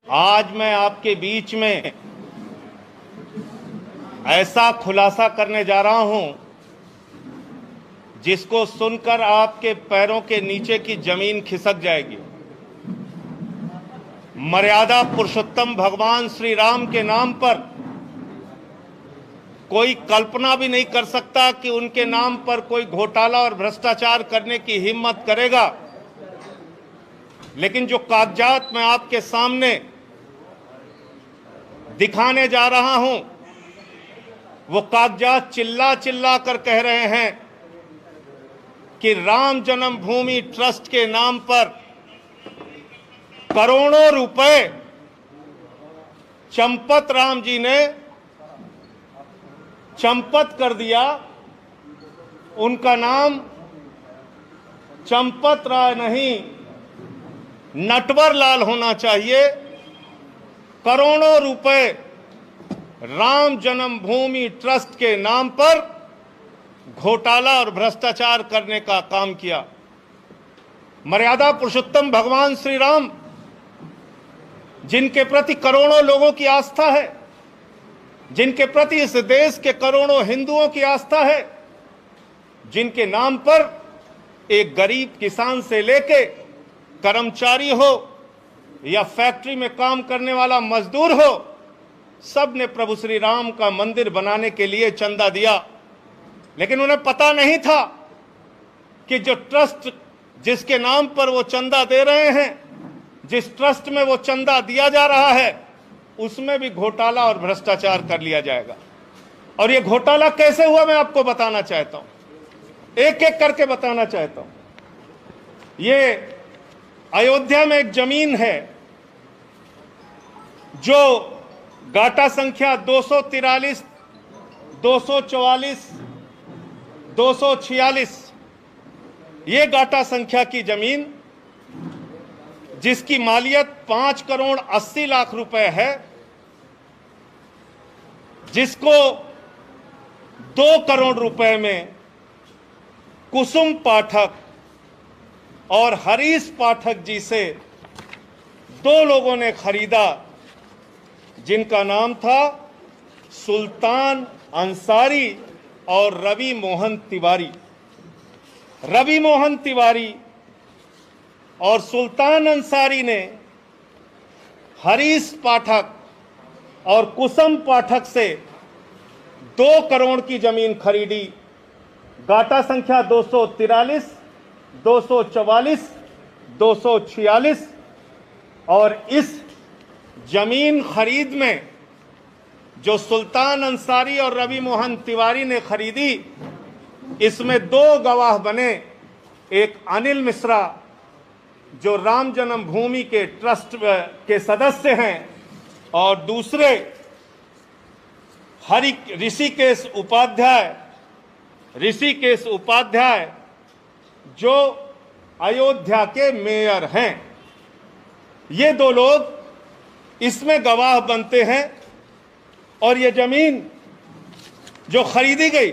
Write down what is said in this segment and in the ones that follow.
आज मैं आपके बीच में ऐसा खुलासा करने जा रहा हूं जिसको सुनकर आपके पैरों के नीचे की जमीन खिसक जाएगी। मर्यादा पुरुषोत्तम भगवान श्री राम के नाम पर कोई कल्पना भी नहीं कर सकता कि उनके नाम पर कोई घोटाला और भ्रष्टाचार करने की हिम्मत करेगा। लेकिन जो कागजात मैं आपके सामने दिखाने जा रहा हूं, वो कागजात चिल्ला चिल्ला कर कह रहे हैं कि राम जन्मभूमि ट्रस्ट के नाम पर करोड़ों रुपए चंपत राम जी ने चंपत कर दिया। उनका नाम चंपत राय नहीं, नटवर लाल होना चाहिए। करोड़ों रुपए राम जन्मभूमि ट्रस्ट के नाम पर घोटाला और भ्रष्टाचार करने का काम किया। मर्यादा पुरुषोत्तम भगवान श्री राम, जिनके प्रति करोड़ों लोगों की आस्था है, जिनके प्रति इस देश के करोड़ों हिंदुओं की आस्था है, जिनके नाम पर एक गरीब किसान से लेके कर्मचारी हो या फैक्ट्री में काम करने वाला मजदूर हो, सब ने प्रभु श्री राम का मंदिर बनाने के लिए चंदा दिया। लेकिन उन्हें पता नहीं था कि जो ट्रस्ट जिसके नाम पर वो चंदा दे रहे हैं, जिस ट्रस्ट में वो चंदा दिया जा रहा है, उसमें भी घोटाला और भ्रष्टाचार कर लिया जाएगा। और ये घोटाला कैसे हुआ मैं आपको बताना चाहता हूं, एक एक करके बताना चाहता हूं। ये अयोध्या में एक जमीन है जो गाटा संख्या 243, 244, 246, ये गाटा संख्या की जमीन, जिसकी मालियत 5 करोड़ 80 लाख रुपए है, जिसको 2 करोड़ रुपए में कुसुम पाठक और हरीश पाठक जी से 2 लोगों ने खरीदा, जिनका नाम था सुल्तान अंसारी और रवि मोहन तिवारी। रवि मोहन तिवारी और सुल्तान अंसारी ने हरीश पाठक और कुसुम पाठक से 2 करोड़ की जमीन खरीदी। गाटा संख्या 243, 244, 246। और इस जमीन खरीद में जो सुल्तान अंसारी और रवि मोहन तिवारी ने खरीदी, इसमें 2 गवाह बने। एक अनिल मिश्रा, जो राम जन्मभूमि के ट्रस्ट के सदस्य हैं, और दूसरे ऋषिकेश उपाध्याय जो अयोध्या के मेयर हैं। ये 2 लोग इसमें गवाह बनते हैं। और ये जमीन जो खरीदी गई,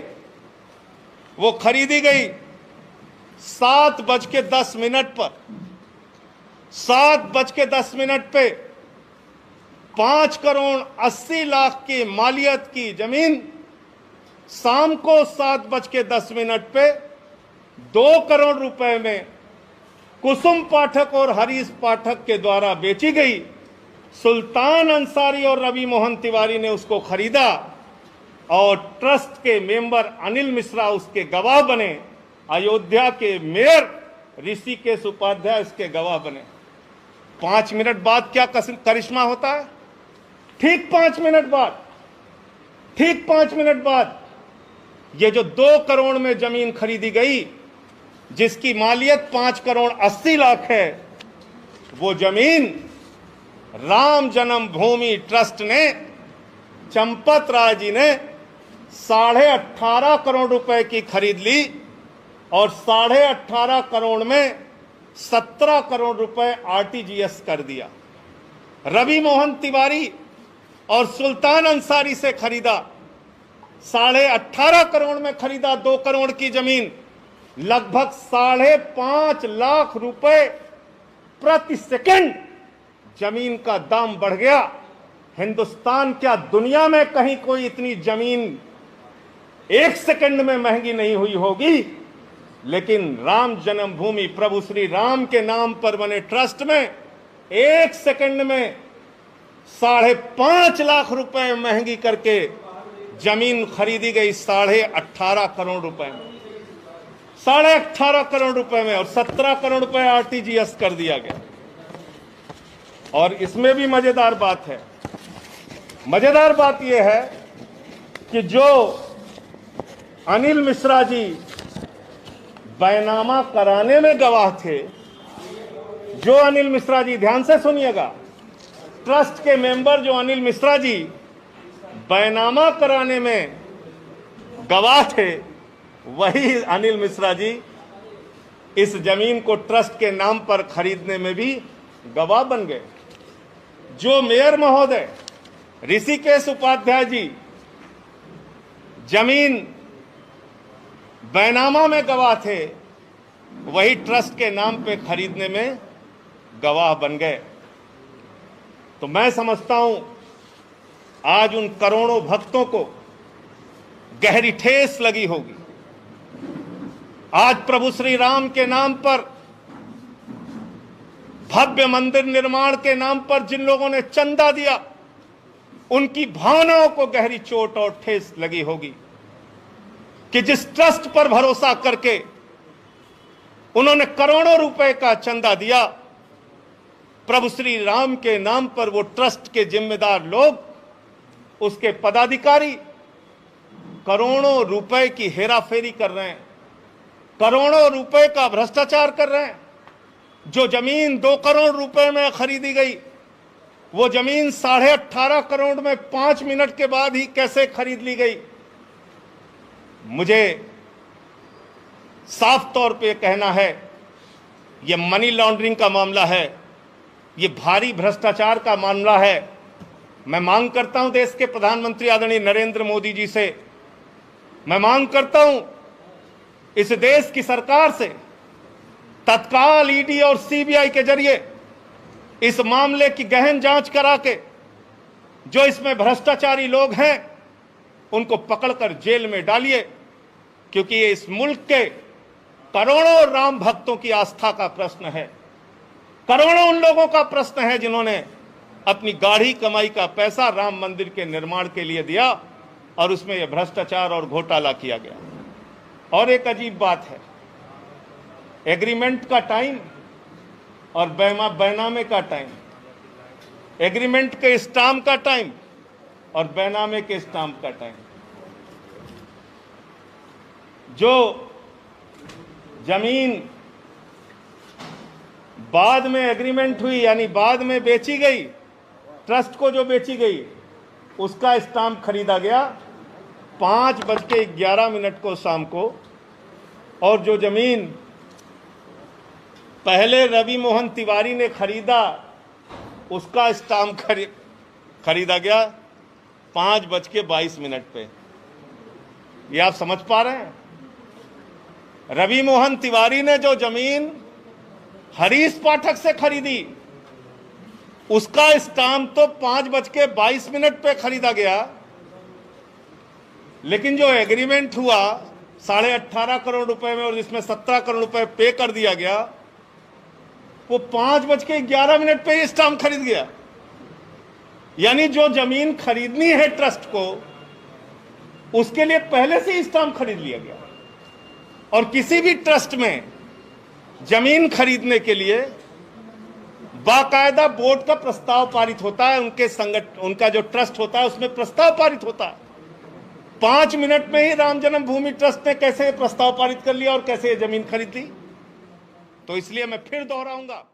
वो खरीदी गई 7:10 पर। 7:10 पे 5 करोड़ 80 लाख की मालियत की जमीन शाम को 7:10 पे 2 करोड़ रुपए में कुसुम पाठक और हरीश पाठक के द्वारा बेची गई। सुल्तान अंसारी और रवि मोहन तिवारी ने उसको खरीदा और ट्रस्ट के मेंबर अनिल मिश्रा उसके गवाह बने। अयोध्या के मेयर ऋषिकेश उपाध्याय इसके गवाह बने। 5 मिनट बाद क्या करिश्मा होता है? ठीक 5 मिनट बाद ये जो 2 करोड़ में जमीन खरीदी गई, जिसकी मालियत 5 करोड़ 80 लाख है, वो जमीन राम जन्मभूमि ट्रस्ट ने, चंपत राय जी ने 18.5 करोड़ रुपए की खरीद ली। और 18.5 करोड़ में 17 करोड़ रुपए आरटीजीएस कर दिया। रवि मोहन तिवारी और सुल्तान अंसारी से खरीदा, 18.5 करोड़ में खरीदा 2 करोड़ की जमीन, लगभग 5.5 लाख रुपए प्रति सेकंड जमीन का दाम बढ़ गया। हिंदुस्तान क्या दुनिया में कहीं कोई इतनी जमीन एक सेकंड में महंगी नहीं हुई होगी, लेकिन राम जन्मभूमि प्रभु श्री राम के नाम पर बने ट्रस्ट में एक सेकंड में 5.5 लाख रुपए महंगी करके जमीन खरीदी गई 18.5 करोड़ रुपए में, 18.5 करोड़ रुपए में, और 17 करोड़ रुपए आरटीजीएस कर दिया गया। और इसमें भी मजेदार बात है, मजेदार बात यह है कि जो अनिल मिश्रा जी बैनामा कराने में गवाह थे, जो अनिल मिश्रा जी, ध्यान से सुनिएगा, ट्रस्ट के मेंबर जो अनिल मिश्रा जी बैनामा कराने में गवाह थे, वही अनिल मिश्रा जी इस जमीन को ट्रस्ट के नाम पर खरीदने में भी गवाह बन गए। जो मेयर महोदय ऋषिकेश उपाध्याय जी जमीन बैनामा में गवाह थे, वही ट्रस्ट के नाम पे खरीदने में गवाह बन गए। तो मैं समझता हूं आज उन करोड़ों भक्तों को गहरी ठेस लगी होगी। आज प्रभु श्री राम के नाम पर, भव्य मंदिर निर्माण के नाम पर जिन लोगों ने चंदा दिया, उनकी भावनाओं को गहरी चोट और ठेस लगी होगी कि जिस ट्रस्ट पर भरोसा करके उन्होंने करोड़ों रुपए का चंदा दिया, प्रभु श्री राम के नाम पर वो ट्रस्ट के जिम्मेदार लोग, उसके पदाधिकारी करोड़ों रुपए की हेराफेरी कर रहे हैं, करोड़ों रुपए का भ्रष्टाचार कर रहे हैं। जो जमीन 2 करोड़ रुपए में खरीदी गई, वो जमीन 18.5 करोड़ में 5 मिनट के बाद ही कैसे खरीद ली गई। मुझे साफ तौर पे कहना है, ये मनी लॉन्ड्रिंग का मामला है, ये भारी भ्रष्टाचार का मामला है। मैं मांग करता हूं देश के प्रधानमंत्री आदरणीय नरेंद्र मोदी जी से, मैं मांग करता हूं इस देश की सरकार से, तत्काल ईडी और सीबीआई के जरिए इस मामले की गहन जांच करा के जो इसमें भ्रष्टाचारी लोग हैं उनको पकड़कर जेल में डालिए, क्योंकि ये इस मुल्क के करोड़ों राम भक्तों की आस्था का प्रश्न है, करोड़ों उन लोगों का प्रश्न है जिन्होंने अपनी गाढ़ी कमाई का पैसा राम मंदिर के निर्माण के लिए दिया और उसमें यह भ्रष्टाचार और घोटाला किया गया। और एक अजीब बात है, एग्रीमेंट का टाइम और बैनामे का टाइम, एग्रीमेंट के स्टाम्प का टाइम और बैनामे के स्टाम्प का टाइम। जो जमीन बाद में एग्रीमेंट हुई, यानी बाद में बेची गई, ट्रस्ट को जो बेची गई, उसका स्टाम्प खरीदा गया 5:11 को शाम को, और जो जमीन पहले रवि मोहन तिवारी ने खरीदा, उसका स्टाम्प खरीदा गया 5:22 पे। ये आप समझ पा रहे हैं? रवि मोहन तिवारी ने जो जमीन हरीश पाठक से खरीदी, उसका स्टाम्प तो 5:22 पे खरीदा गया, लेकिन जो एग्रीमेंट हुआ 18.5 करोड़ रुपए में और जिसमें 17 करोड़ रुपए पे कर दिया गया, वो 5:11 पे ही स्टाम्प खरीद गया। यानी जो जमीन खरीदनी है ट्रस्ट को, उसके लिए पहले से ही स्टाम्प खरीद लिया गया। और किसी भी ट्रस्ट में जमीन खरीदने के लिए बाकायदा बोर्ड का प्रस्ताव पारित होता है, उनका जो ट्रस्ट होता है उसमें प्रस्ताव पारित होता है। 5 मिनट में ही राम जन्मभूमि ट्रस्ट ने कैसे प्रस्ताव पारित कर लिया और कैसे ये जमीन खरीद ली। तो इसलिए मैं फिर दोहराऊंगा,